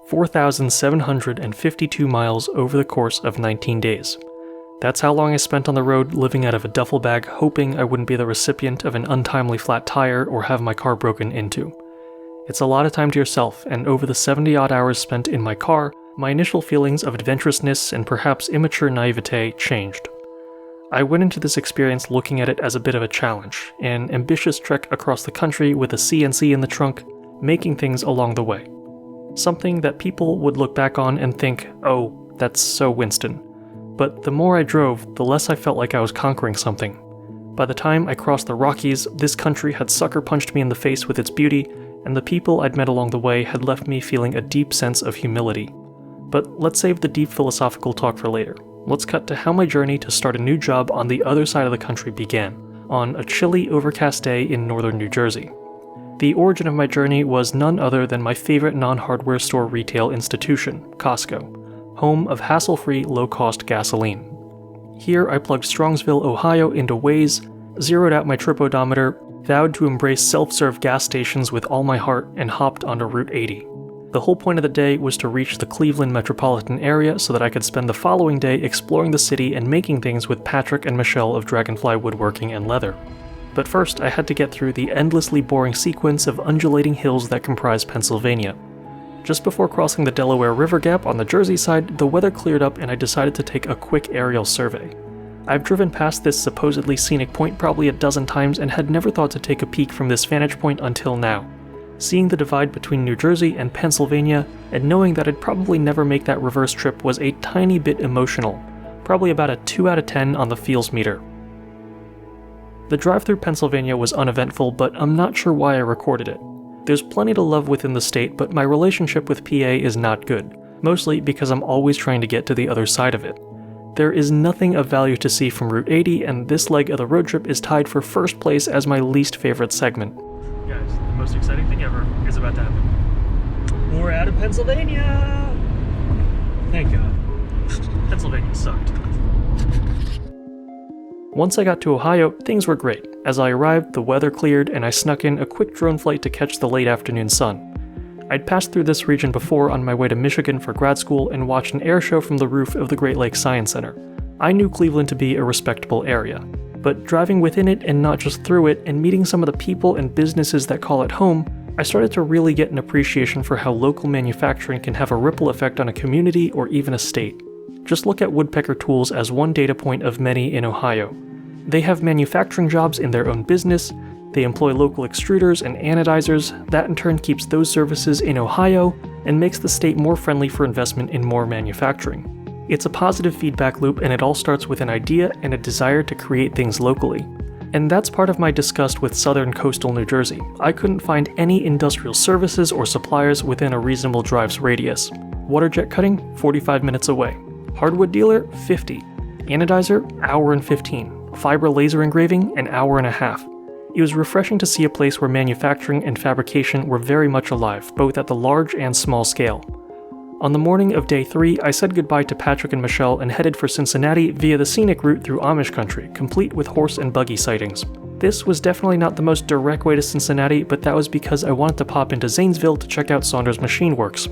4,752 miles over the course of 19 days. That's how long I spent on the road living out of a duffel bag, hoping I wouldn't be the recipient of an untimely flat tire or have my car broken into. It's a lot of time to yourself, and over the 70-odd hours spent in my car, my initial feelings of adventurousness and perhaps immature naivete changed. I went into this experience looking at it as a bit of a challenge, an ambitious trek across the country with a CNC in the trunk, making things along the way. Something that people would look back on and think, oh, that's so Winston. But the more I drove, the less I felt like I was conquering something. By the time I crossed the Rockies, this country had sucker punched me in the face with its beauty, and the people I'd met along the way had left me feeling a deep sense of humility. But let's save the deep philosophical talk for later. Let's cut to how my journey to start a new job on the other side of the country began, on a chilly, overcast day in northern New Jersey. The origin of my journey was none other than my favorite non-hardware store retail institution, Costco, home of hassle-free, low-cost gasoline. Here I plugged Strongsville, Ohio into Waze, zeroed out my trip odometer, vowed to embrace self-serve gas stations with all my heart, and hopped onto Route 80. The whole point of the day was to reach the Cleveland metropolitan area so that I could spend the following day exploring the city and making things with Patrick and Michelle of Dragonfly Woodworking and Leather. But first, I had to get through the endlessly boring sequence of undulating hills that comprise Pennsylvania. Just before crossing the Delaware River Gap on the Jersey side, the weather cleared up and I decided to take a quick aerial survey. I've driven past this supposedly scenic point probably a dozen times and had never thought to take a peek from this vantage point until now. Seeing the divide between New Jersey and Pennsylvania, and knowing that I'd probably never make that reverse trip was a tiny bit emotional, probably about a 2 out of 10 on the feels meter. The drive through Pennsylvania was uneventful, but I'm not sure why I recorded it. There's plenty to love within the state, but my relationship with PA is not good, mostly because I'm always trying to get to the other side of it. There is nothing of value to see from Route 80, and this leg of the road trip is tied for first place as my least favorite segment. Guys, the most exciting thing ever is about to happen. We're out of Pennsylvania! Thank God. Pennsylvania sucked. Once I got to Ohio, things were great. As I arrived, the weather cleared, and I snuck in a quick drone flight to catch the late afternoon sun. I'd passed through this region before on my way to Michigan for grad school and watched an air show from the roof of the Great Lakes Science Center. I knew Cleveland to be a respectable area, but driving within it and not just through it and meeting some of the people and businesses that call it home, I started to really get an appreciation for how local manufacturing can have a ripple effect on a community or even a state. Just look at Woodpecker Tools as one data point of many in Ohio. They have manufacturing jobs in their own business, they employ local extruders and anodizers, that in turn keeps those services in Ohio and makes the state more friendly for investment in more manufacturing. It's a positive feedback loop, and it all starts with an idea and a desire to create things locally. And that's part of my disgust with southern coastal New Jersey. I couldn't find any industrial services or suppliers within a reasonable drive's radius. Water jet cutting, 45 minutes away. Hardwood dealer, 50. Anodizer, hour and 15. Fiber laser engraving, an hour and a half. It was refreshing to see a place where manufacturing and fabrication were very much alive, both at the large and small scale. On the morning of day 3, I said goodbye to Patrick and Michelle and headed for Cincinnati via the scenic route through Amish country, complete with horse and buggy sightings. This was definitely not the most direct way to Cincinnati, but that was because I wanted to pop into Zanesville to check out Saunders Machine Works.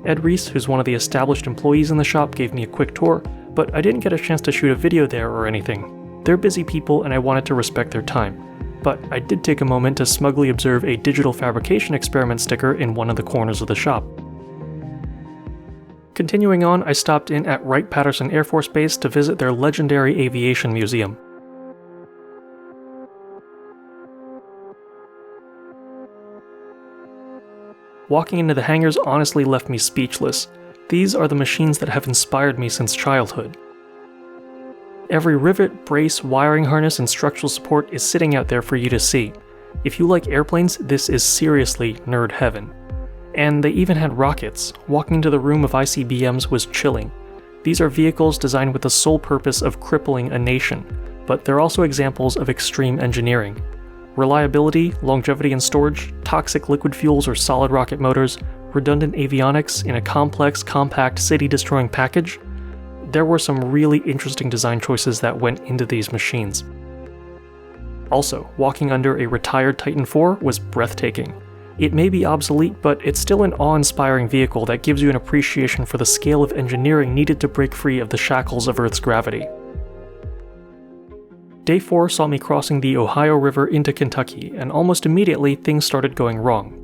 Ed Reese, who's one of the established employees in the shop, gave me a quick tour, but I didn't get a chance to shoot a video there or anything. They're busy people and I wanted to respect their time. But I did take a moment to smugly observe a digital fabrication experiment sticker in one of the corners of the shop. Continuing on, I stopped in at Wright-Patterson Air Force Base to visit their legendary aviation museum. Walking into the hangars honestly left me speechless. These are the machines that have inspired me since childhood. Every rivet, brace, wiring harness, and structural support is sitting out there for you to see. If you like airplanes, this is seriously nerd heaven. And they even had rockets. Walking into the room of ICBMs was chilling. These are vehicles designed with the sole purpose of crippling a nation, but they're also examples of extreme engineering. Reliability, longevity and storage, toxic liquid fuels or solid rocket motors, redundant avionics in a complex, compact, city-destroying package. There were some really interesting design choices that went into these machines. Also, walking under a retired Titan IV was breathtaking. It may be obsolete, but it's still an awe-inspiring vehicle that gives you an appreciation for the scale of engineering needed to break free of the shackles of Earth's gravity. Day 4 saw me crossing the Ohio River into Kentucky, and almost immediately things started going wrong.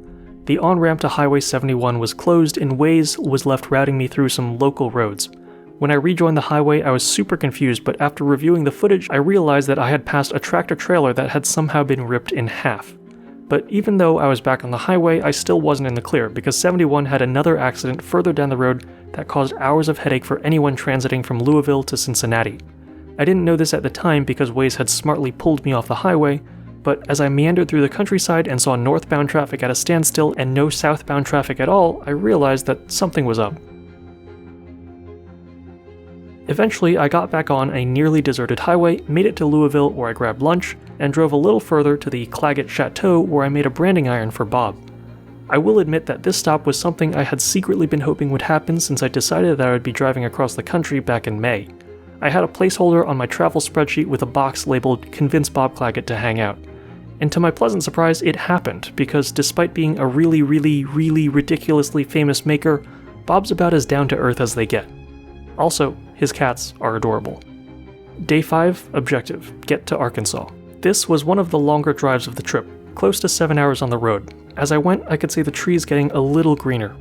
The on-ramp to Highway 71 was closed and Waze was left routing me through some local roads. When I rejoined the highway, I was super confused, but after reviewing the footage, I realized that I had passed a tractor-trailer that had somehow been ripped in half. But even though I was back on the highway, I still wasn't in the clear, because 71 had another accident further down the road that caused hours of headache for anyone transiting from Louisville to Cincinnati. I didn't know this at the time because Waze had smartly pulled me off the highway, but as I meandered through the countryside and saw northbound traffic at a standstill and no southbound traffic at all, I realized that something was up. Eventually, I got back on a nearly deserted highway, made it to Louisville where I grabbed lunch, and drove a little further to the Claggett Chateau where I made a branding iron for Bob. I will admit that this stop was something I had secretly been hoping would happen since I decided that I would be driving across the country back in May. I had a placeholder on my travel spreadsheet with a box labeled "Convince Bob Claggett to hang out." And to my pleasant surprise, it happened, because despite being a really ridiculously famous maker, Bob's about as down-to-earth as they get. Also, his cats are adorable. Day 5, objective, get to Arkansas. This was one of the longer drives of the trip, close to 7 hours on the road. As I went, I could see the trees getting a little greener.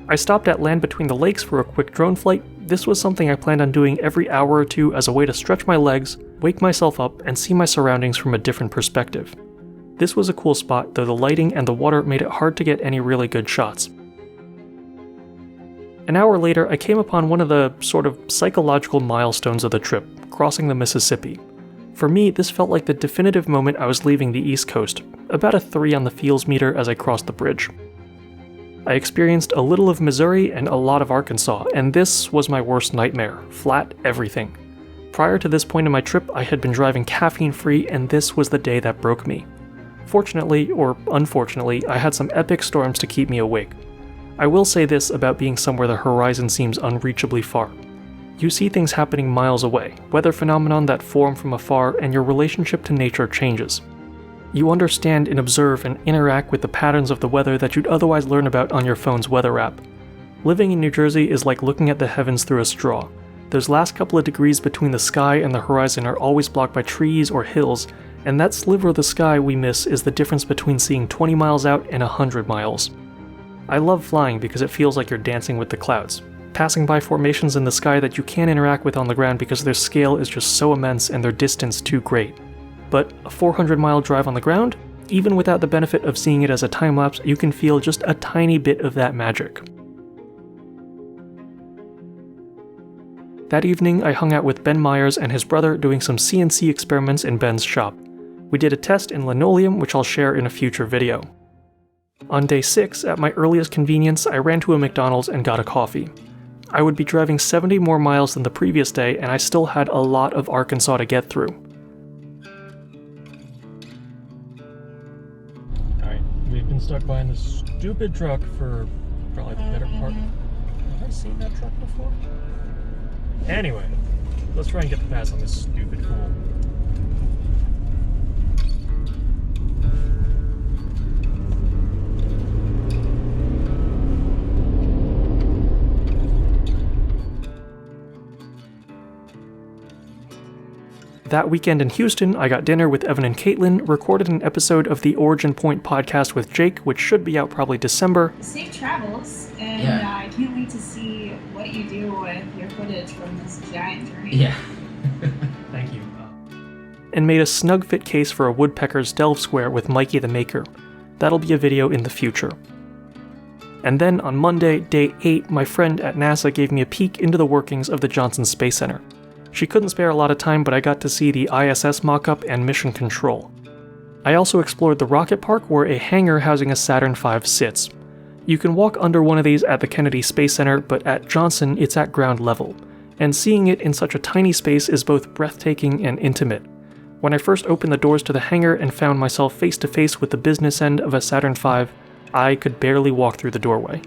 I stopped at Land Between the Lakes for a quick drone flight. This was something I planned on doing every hour or two as a way to stretch my legs, wake myself up, and see my surroundings from a different perspective. This was a cool spot, though the lighting and the water made it hard to get any really good shots. An hour later, I came upon one of the sort of psychological milestones of the trip, crossing the Mississippi. For me, this felt like the definitive moment I was leaving the East Coast, about a 3 on the feels meter as I crossed the bridge. I experienced a little of Missouri and a lot of Arkansas, and this was my worst nightmare, flat everything. Prior to this point in my trip, I had been driving caffeine-free, and this was the day that broke me. Fortunately, or unfortunately, I had some epic storms to keep me awake. I will say this about being somewhere the horizon seems unreachably far. You see things happening miles away, weather phenomenon that form from afar, and your relationship to nature changes. You understand and observe and interact with the patterns of the weather that you'd otherwise learn about on your phone's weather app. Living in New Jersey is like looking at the heavens through a straw. Those last couple of degrees between the sky and the horizon are always blocked by trees or hills, and that sliver of the sky we miss is the difference between seeing 20 miles out and 100 miles. I love flying because it feels like you're dancing with the clouds, passing by formations in the sky that you can't interact with on the ground because their scale is just so immense and their distance too great. But a 400-mile drive on the ground, even without the benefit of seeing it as a time-lapse, you can feel just a tiny bit of that magic. That evening, I hung out with Ben Myers and his brother doing some CNC experiments in Ben's shop. We did a test in linoleum, which I'll share in a future video. On day 6, at my earliest convenience, I ran to a McDonald's and got a coffee. I would be driving 70 more miles than the previous day, and I still had a lot of Arkansas to get through. Alright, we've been stuck behind this stupid truck for probably the better part. Have I seen that truck before? Anyway, let's try and get the pass on this stupid fool. That weekend in Houston, I got dinner with Evan and Caitlin, recorded an episode of the Origin Point podcast with Jake, which should be out probably December. Safe travels, and I can't wait to see what you do with your footage from this giant journey. Yeah. Thank you. And made a snug fit case for a woodpecker's delve square with Mikey the Maker. That'll be a video in the future. And then on Monday, day 8, my friend at NASA gave me a peek into the workings of the Johnson Space Center. She couldn't spare a lot of time, but I got to see the ISS mock-up and mission control. I also explored the rocket park where a hangar housing a Saturn V sits. You can walk under one of these at the Kennedy Space Center, but at Johnson it's at ground level, and seeing it in such a tiny space is both breathtaking and intimate. When I first opened the doors to the hangar and found myself face to face with the business end of a Saturn V, I could barely walk through the doorway.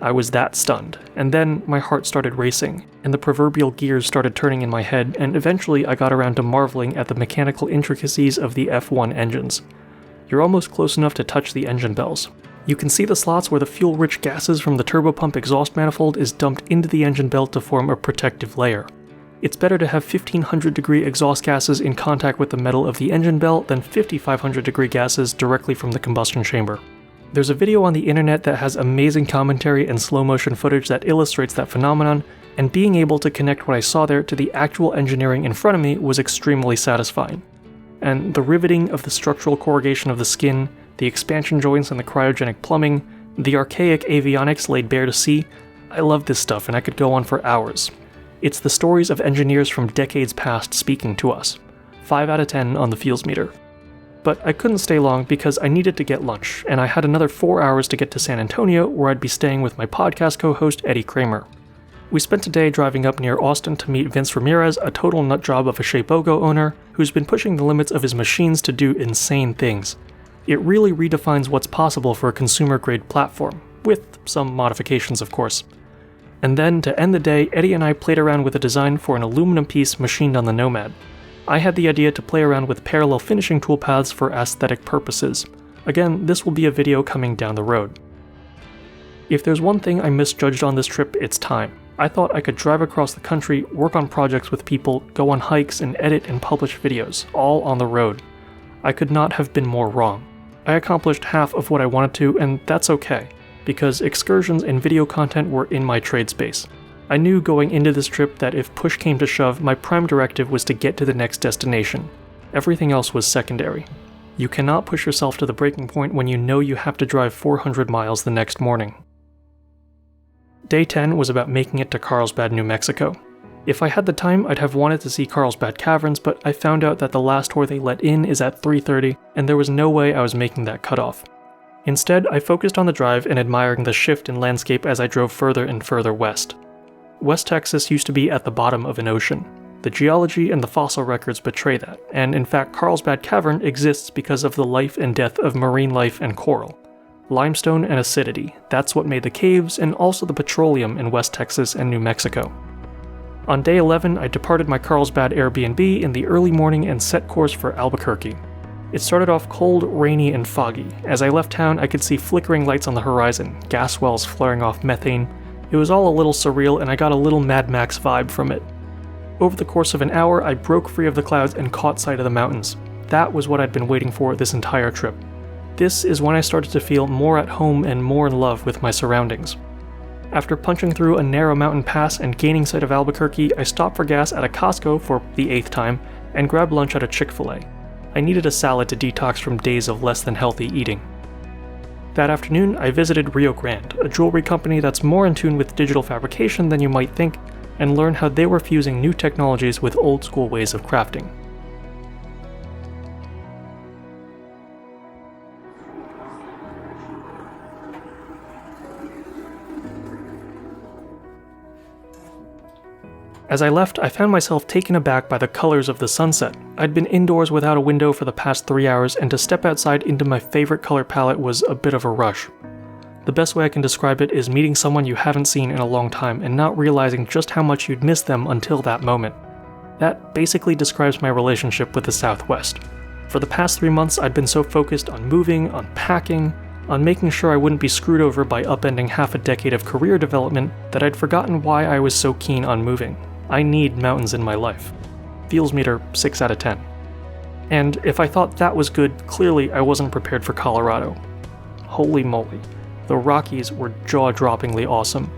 I was that stunned, and then my heart started racing, and the proverbial gears started turning in my head, and eventually I got around to marveling at the mechanical intricacies of the F1 engines. You're almost close enough to touch the engine bells. You can see the slots where the fuel-rich gases from the turbopump exhaust manifold is dumped into the engine belt to form a protective layer. It's better to have 1500-degree exhaust gases in contact with the metal of the engine belt than 5500-degree gases directly from the combustion chamber. There's a video on the internet that has amazing commentary and slow-motion footage that illustrates that phenomenon, and being able to connect what I saw there to the actual engineering in front of me was extremely satisfying. And the riveting of the structural corrugation of the skin, the expansion joints and the cryogenic plumbing, the archaic avionics laid bare to see, I love this stuff and I could go on for hours. It's the stories of engineers from decades past speaking to us. 5 out of 10 on the feels meter. But I couldn't stay long because I needed to get lunch, and I had another 4 hours to get to San Antonio where I'd be staying with my podcast co-host Eddie Kramer. We spent a day driving up near Austin to meet Vince Ramirez, a total nutjob of a Shapeogo owner who's been pushing the limits of his machines to do insane things. It really redefines what's possible for a consumer-grade platform, with some modifications of course. And then, to end the day, Eddie and I played around with a design for an aluminum piece machined on the Nomad. I had the idea to play around with parallel finishing toolpaths for aesthetic purposes. Again, this will be a video coming down the road. If there's one thing I misjudged on this trip, it's time. I thought I could drive across the country, work on projects with people, go on hikes, and edit and publish videos, all on the road. I could not have been more wrong. I accomplished half of what I wanted to, and that's okay, because excursions and video content were in my trade space. I knew going into this trip that if push came to shove, my prime directive was to get to the next destination. Everything else was secondary. You cannot push yourself to the breaking point when you know you have to drive 400 miles the next morning. Day 10 was about making it to Carlsbad, New Mexico. If I had the time, I'd have wanted to see Carlsbad Caverns, but I found out that the last tour they let in is at 3:30, and there was no way I was making that cutoff. Instead, I focused on the drive and admiring the shift in landscape as I drove further and further west. West Texas used to be at the bottom of an ocean. The geology and the fossil records betray that, and in fact Carlsbad Cavern exists because of the life and death of marine life and coral. Limestone and acidity, that's what made the caves and also the petroleum in West Texas and New Mexico. On day 11, I departed my Carlsbad Airbnb in the early morning and set course for Albuquerque. It started off cold, rainy, and foggy. As I left town, I could see flickering lights on the horizon, gas wells flaring off methane. It was all a little surreal and I got a little Mad Max vibe from it. Over the course of an hour, I broke free of the clouds and caught sight of the mountains. That was what I'd been waiting for this entire trip. This is when I started to feel more at home and more in love with my surroundings. After punching through a narrow mountain pass and gaining sight of Albuquerque, I stopped for gas at a Costco for the 8th time and grabbed lunch at a Chick-fil-A. I needed a salad to detox from days of less than healthy eating. That afternoon, I visited Rio Grande, a jewelry company that's more in tune with digital fabrication than you might think, and learned how they were fusing new technologies with old school ways of crafting. As I left, I found myself taken aback by the colors of the sunset. I'd been indoors without a window for the past 3 hours, and to step outside into my favorite color palette was a bit of a rush. The best way I can describe it is meeting someone you haven't seen in a long time and not realizing just how much you'd missed them until that moment. That basically describes my relationship with the Southwest. For the past 3 months, I'd been so focused on moving, on packing, on making sure I wouldn't be screwed over by upending half a decade of career development that I'd forgotten why I was so keen on moving. I need mountains in my life. Feels meter 6 out of 10. And if I thought that was good, clearly I wasn't prepared for Colorado. Holy moly. The Rockies were jaw-droppingly awesome.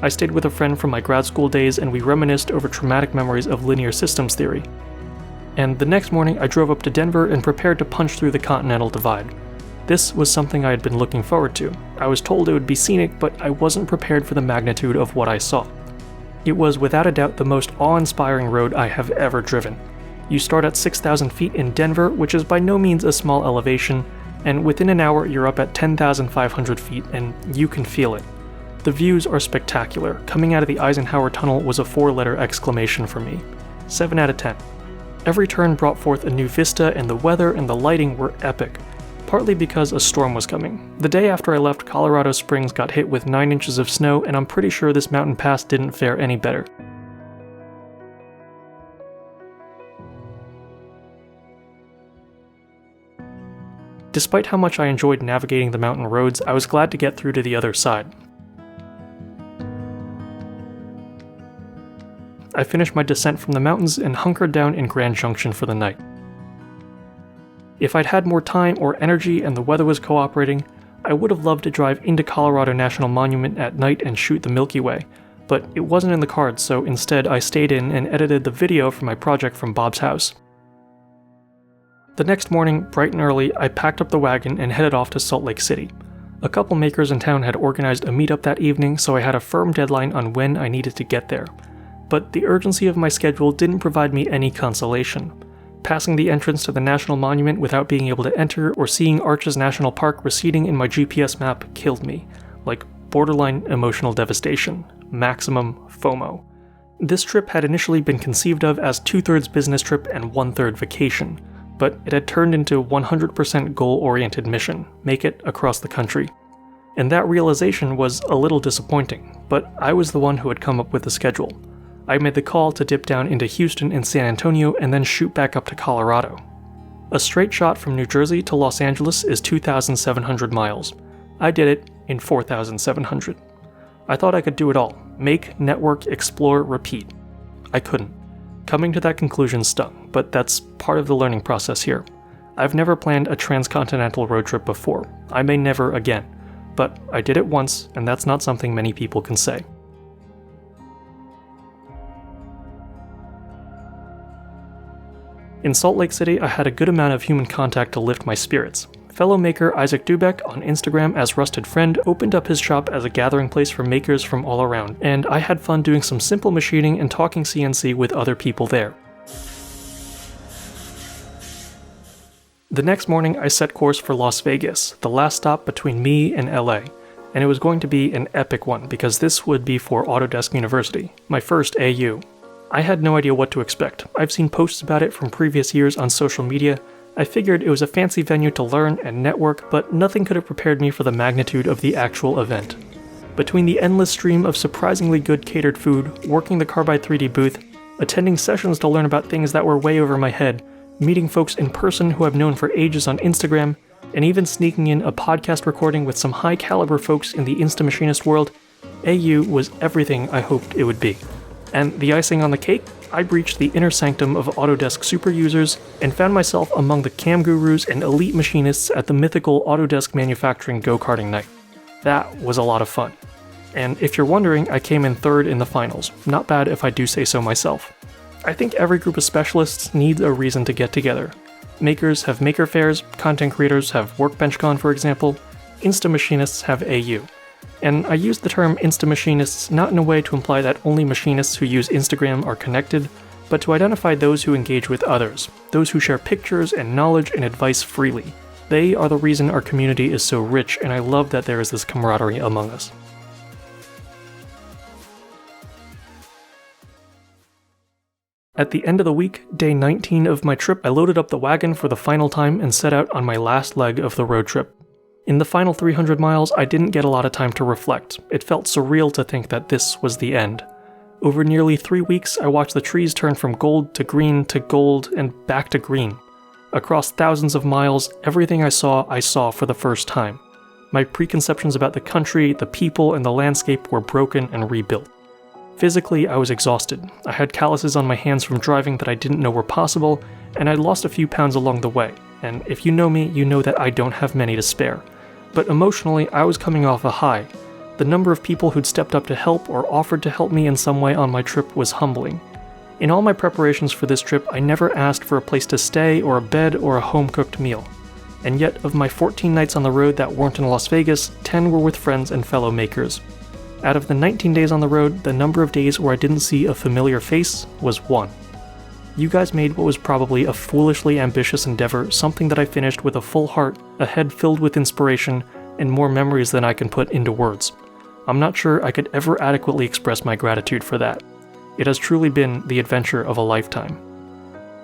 I stayed with a friend from my grad school days and we reminisced over traumatic memories of linear systems theory. And the next morning I drove up to Denver and prepared to punch through the Continental Divide. This was something I had been looking forward to. I was told it would be scenic, but I wasn't prepared for the magnitude of what I saw. It was without a doubt the most awe-inspiring road I have ever driven. You start at 6,000 feet in Denver, which is by no means a small elevation, and within an hour you're up at 10,500 feet and you can feel it. The views are spectacular. Coming out of the Eisenhower Tunnel was a 4-letter exclamation for me. 7 out of 10. Every turn brought forth a new vista and the weather and the lighting were epic. Partly because a storm was coming. The day after I left, Colorado Springs got hit with 9 inches of snow, and I'm pretty sure this mountain pass didn't fare any better. Despite how much I enjoyed navigating the mountain roads, I was glad to get through to the other side. I finished my descent from the mountains and hunkered down in Grand Junction for the night. If I'd had more time or energy and the weather was cooperating, I would have loved to drive into Colorado National Monument at night and shoot the Milky Way, but it wasn't in the cards, so instead I stayed in and edited the video for my project from Bob's house. The next morning, bright and early, I packed up the wagon and headed off to Salt Lake City. A couple makers in town had organized a meetup that evening, so I had a firm deadline on when I needed to get there. But the urgency of my schedule didn't provide me any consolation. Passing the entrance to the National Monument without being able to enter or seeing Arches National Park receding in my GPS map killed me, like borderline emotional devastation, maximum FOMO. This trip had initially been conceived of as 2/3 business trip and 1/3 vacation, but it had turned into 100% goal-oriented mission, make it across the country. And that realization was a little disappointing, but I was the one who had come up with the schedule. I made the call to dip down into Houston and San Antonio and then shoot back up to Colorado. A straight shot from New Jersey to Los Angeles is 2,700 miles. I did it in 4,700. I thought I could do it all. Make, network, explore, repeat. I couldn't. Coming to that conclusion stung, but that's part of the learning process here. I've never planned a transcontinental road trip before. I may never again. But I did it once, and that's not something many people can say. In Salt Lake City, I had a good amount of human contact to lift my spirits. Fellow maker Isaac Dubeck, on Instagram as Rusted Friend, opened up his shop as a gathering place for makers from all around, and I had fun doing some simple machining and talking CNC with other people there. The next morning, I set course for Las Vegas, the last stop between me and LA, and it was going to be an epic one because this would be for Autodesk University, my first AU. I had no idea what to expect. I've seen posts about it from previous years on social media. I figured it was a fancy venue to learn and network, but nothing could have prepared me for the magnitude of the actual event. Between the endless stream of surprisingly good catered food, working the Carbide 3D booth, attending sessions to learn about things that were way over my head, meeting folks in person who I've known for ages on Instagram, and even sneaking in a podcast recording with some high-caliber folks in the Instamachinist world, AU was everything I hoped it would be. And the icing on the cake, I breached the inner sanctum of Autodesk super users and found myself among the cam gurus and elite machinists at the mythical Autodesk Manufacturing Go-Karting Night. That was a lot of fun. And if you're wondering, I came in third in the finals. Not bad if I do say so myself. I think every group of specialists needs a reason to get together. Makers have maker fairs, content creators have WorkbenchCon for example, Insta-machinists have AU. And I use the term Insta-machinists not in a way to imply that only machinists who use Instagram are connected, but to identify those who engage with others, those who share pictures and knowledge and advice freely. They are the reason our community is so rich, and I love that there is this camaraderie among us. At the end of the week, day 19 of my trip, I loaded up the wagon for the final time and set out on my last leg of the road trip. In the final 300 miles, I didn't get a lot of time to reflect. It felt surreal to think that this was the end. Over nearly 3 weeks, I watched the trees turn from gold to gold, and back to green. Across thousands of miles, everything I saw for the first time. My preconceptions about the country, the people, and the landscape were broken and rebuilt. Physically, I was exhausted. I had calluses on my hands from driving that I didn't know were possible, and I'd lost a few pounds along the way. And if you know me, you know that I don't have many to spare. But emotionally, I was coming off a high. The number of people who'd stepped up to help or offered to help me in some way on my trip was humbling. In all my preparations for this trip, I never asked for a place to stay or a bed or a home-cooked meal. And yet, of my 14 nights on the road that weren't in Las Vegas, 10 were with friends and fellow makers. Out of the 19 days on the road, the number of days where I didn't see a familiar face was 1. You guys made what was probably a foolishly ambitious endeavor something that I finished with a full heart, a head filled with inspiration, and more memories than I can put into words. I'm not sure I could ever adequately express my gratitude for that. It has truly been the adventure of a lifetime.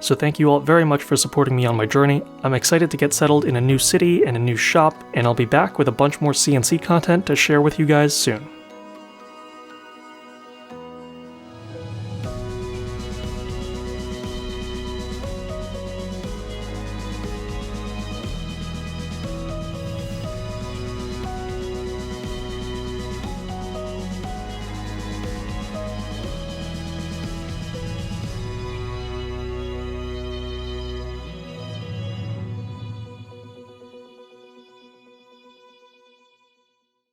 So thank you all very much for supporting me on my journey. I'm excited to get settled in a new city and a new shop, and I'll be back with a bunch more CNC content to share with you guys soon.